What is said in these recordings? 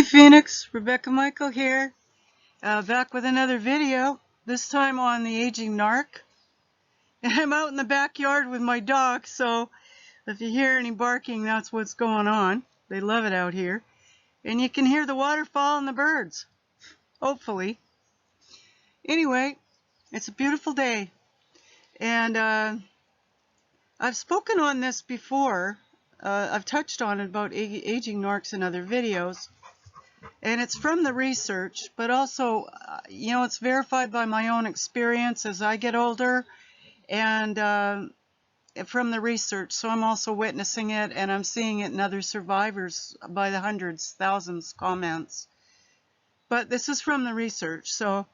Phoenix, Rebecca Michael here, back with another video, this time on the aging narc. And I'm out in the backyard with my dog, so if you hear any barking, that's what's going on. They love it out here. And you can hear the waterfall and the birds, hopefully. Anyway, it's a beautiful day. And I've spoken on this before. I've touched on it about aging narcs in other videos. And it's from the research, but also, it's verified by my own experience as I get older, and from the research. So I'm also witnessing it, and I'm seeing it in other survivors by the hundreds, thousands comments. But this is from the research. So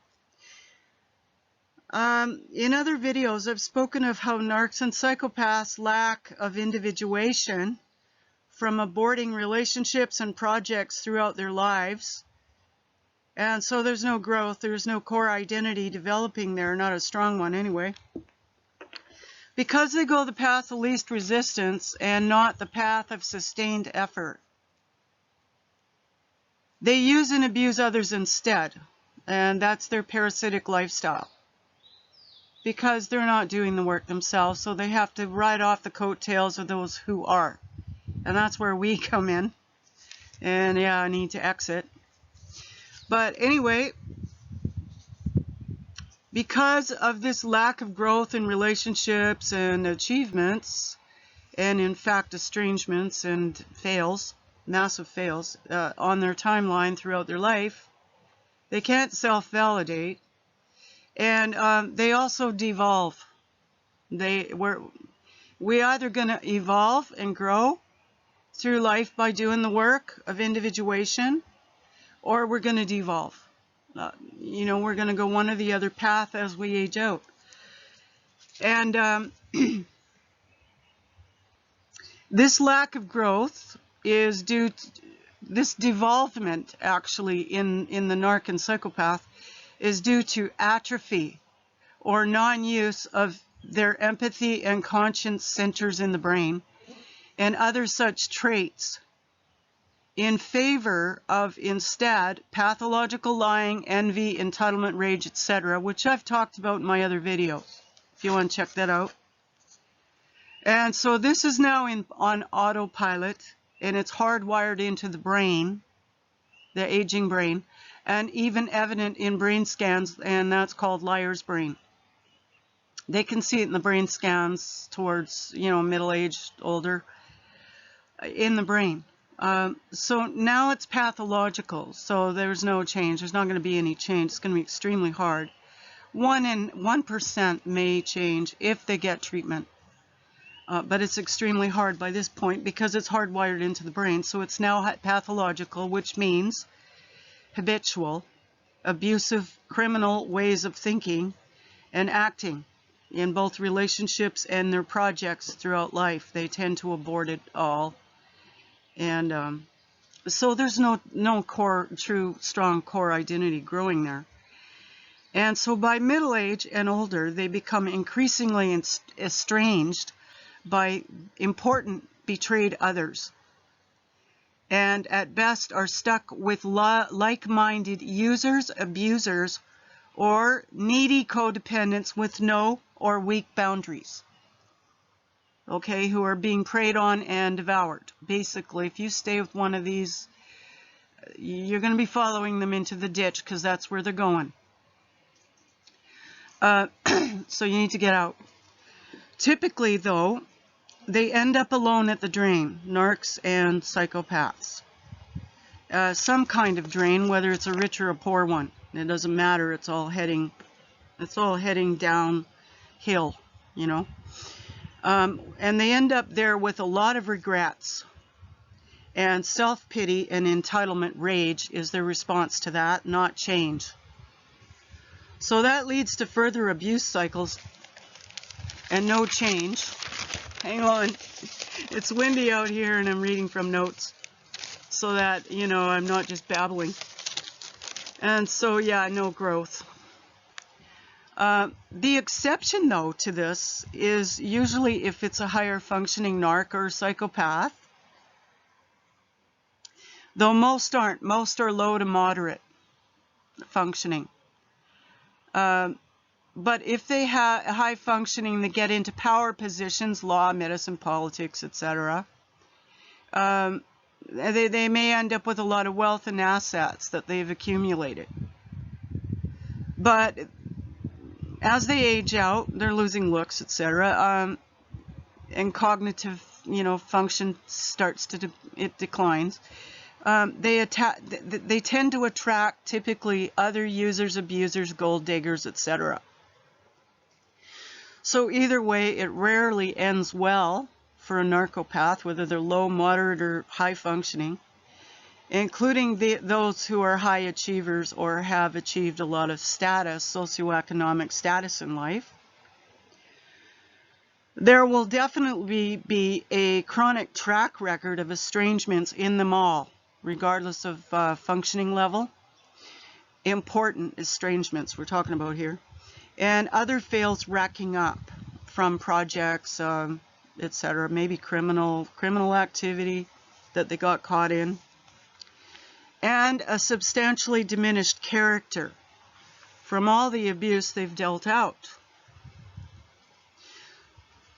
in other videos, I've spoken of how narcs and psychopaths' lack of individuation from aborting relationships and projects throughout their lives. And so there's no growth, there's no core identity developing there, not a strong one anyway. Because they go the path of least resistance and not the path of sustained effort. They use and abuse others instead, and that's their parasitic lifestyle. Because they're not doing the work themselves, so they have to ride off the coattails of those who are. And that's where we come in. And yeah, I need to exit. But anyway, because of this lack of growth in relationships and achievements, and in fact estrangements and fails, massive fails, on their timeline throughout their life, they can't self-validate. And they also devolve. We either going to evolve and grow through life by doing the work of individuation, or we're going to devolve. We're going to go one or the other path as we age out. And this lack of growth is due to this devolvement, actually, in the narc and psychopath, is due to atrophy or non-use of their empathy and conscience centers in the brain and other such traits, in favor of instead pathological lying, envy, entitlement, rage, etc., which I've talked about in my other videos, if you want to check that out. And so this is now on autopilot, and it's hardwired into the brain, the aging brain, and even evident in brain scans, and that's called liar's brain. They can see it in the brain scans towards, middle-aged, older, in the brain. So now it's pathological, so there's no change. There's not going to be any change. It's going to be extremely hard. 1% may change if they get treatment. But it's extremely hard by this point because it's hardwired into the brain. So it's now pathological, which means habitual, abusive, criminal ways of thinking and acting in both relationships and their projects throughout life. They tend to abort it all. And so there's no core, true, strong core identity growing there. And so by middle age and older, they become increasingly estranged by important betrayed others. And at best are stuck with like-minded users, abusers, or needy codependents with no or weak boundaries. Okay, who are being preyed on and devoured. Basically, if you stay with one of these, you're going to be following them into the ditch because that's where they're going. So you need to get out. Typically, though, they end up alone at the drain, narcs and psychopaths. Some kind of drain, whether it's a rich or a poor one. It doesn't matter. It's all heading downhill, and they end up there with a lot of regrets, and self-pity and entitlement rage is their response to that, not change. So that leads to further abuse cycles and no change. Hang on, it's windy out here and I'm reading from notes so that I'm not just babbling. And so yeah, no growth. The exception, though, to this is usually if it's a higher functioning narc or psychopath. though most aren't. Most are low to moderate functioning. But if they have high functioning, they get into power positions, law, medicine, politics, etc. They may end up with a lot of wealth and assets that they've accumulated. But as they age out, they're losing looks, etc. And cognitive, function starts to it declines. They tend to attract typically other users, abusers, gold diggers, etc. So either way, it rarely ends well for a narcopath, whether they're low, moderate, or high functioning, including those who are high achievers or have achieved a lot of status, socioeconomic status in life. There will definitely be a chronic track record of estrangements in them all, regardless of functioning level. Important estrangements we're talking about here. And other fails racking up from projects, etc. Maybe criminal activity that they got caught in. And a substantially diminished character from all the abuse they've dealt out.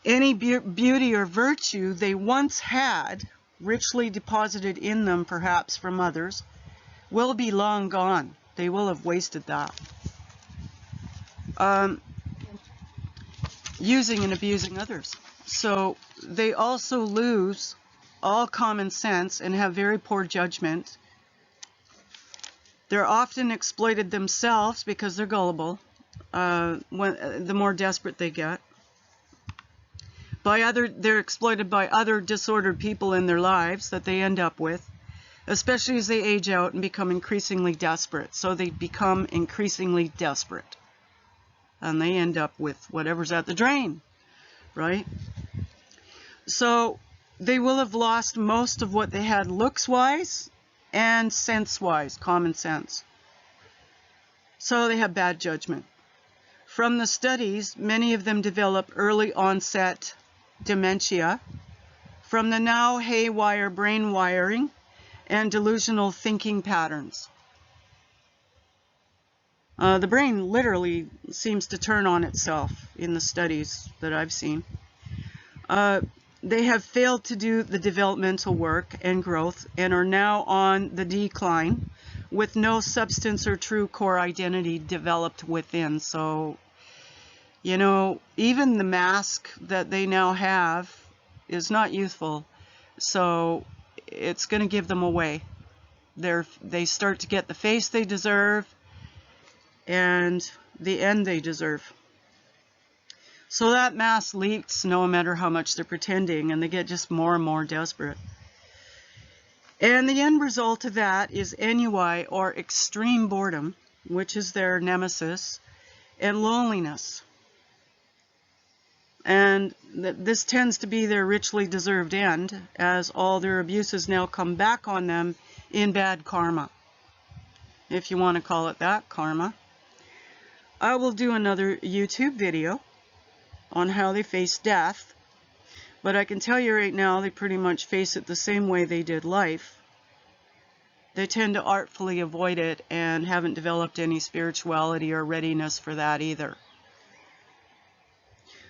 Any beauty or virtue they once had, richly deposited in them perhaps from others, will be long gone. They will have wasted that. Using and abusing others. So they also lose all common sense and have very poor judgment. They're often exploited themselves because they're gullible, the more desperate they get. They're exploited by other disordered people in their lives that they end up with, especially as they age out and become increasingly desperate. So they become increasingly desperate. And they end up with whatever's at the drain, right? So they will have lost most of what they had looks-wise and sense-wise, common sense. So they have bad judgment. From the studies, many of them develop early onset dementia from the now haywire brain wiring and delusional thinking patterns. The brain literally seems to turn on itself in the studies that I've seen. They have failed to do the developmental work and growth and are now on the decline with no substance or true core identity developed within. So, even the mask that they now have is not youthful. So it's going to give them away. They start to get the face they deserve and the end they deserve. So that mask leaks no matter how much they're pretending, and they get just more and more desperate. And the end result of that is ennui, or extreme boredom, which is their nemesis, and loneliness. And this tends to be their richly deserved end, as all their abuses now come back on them in bad karma, if you want to call it that, karma. I will do another YouTube video on how they face death, but I can tell you right now they pretty much face it the same way they did life. They tend to artfully avoid it and haven't developed any spirituality or readiness for that either.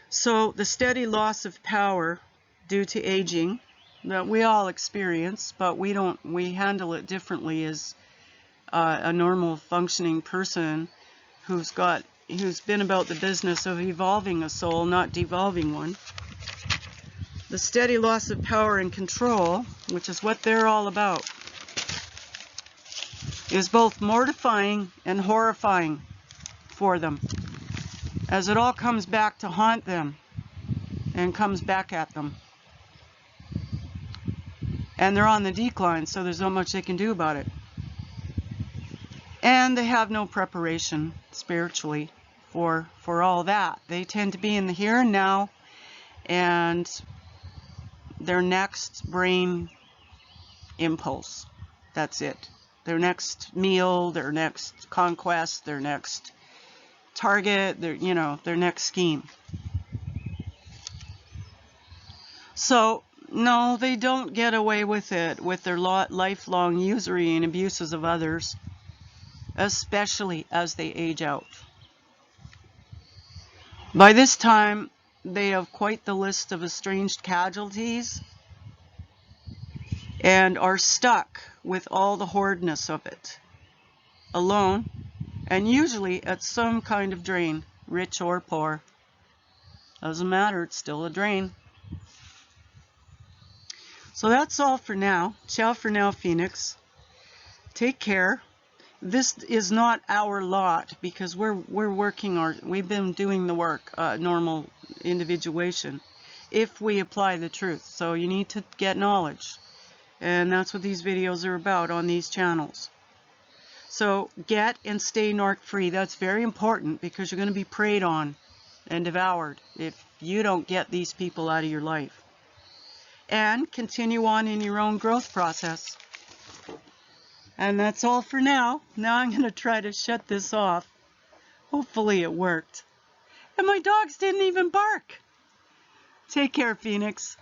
So the steady loss of power due to aging that we all experience, but we handle it differently as a normal functioning person who's been about the business of evolving a soul, not devolving one. The steady loss of power and control, which is what they're all about, is both mortifying and horrifying for them, as it all comes back to haunt them and comes back at them. And they're on the decline, so there's not much they can do about it. And they have no preparation spiritually for all that. They tend to be in the here and now, and their next brain impulse, that's it. Their next meal, their next conquest, their next target, their next scheme. So No, they don't get away with it with their lifelong usury and abuses of others, especially as they age out. By this time, they have quite the list of estranged casualties and are stuck with all the horridness of it, alone, and usually at some kind of drain, rich or poor. Doesn't matter, it's still a drain. So that's all for now. Ciao for now, Phoenix. Take care. This is not our lot because we've been doing the work, normal individuation, if we apply the truth. So you need to get knowledge. And that's what these videos are about on these channels. So get and stay narc free. That's very important because you're going to be preyed on and devoured if you don't get these people out of your life. And continue on in your own growth process. And that's all for now. Now I'm going to try to shut this off. Hopefully it worked. And my dogs didn't even bark. Take care, Phoenix.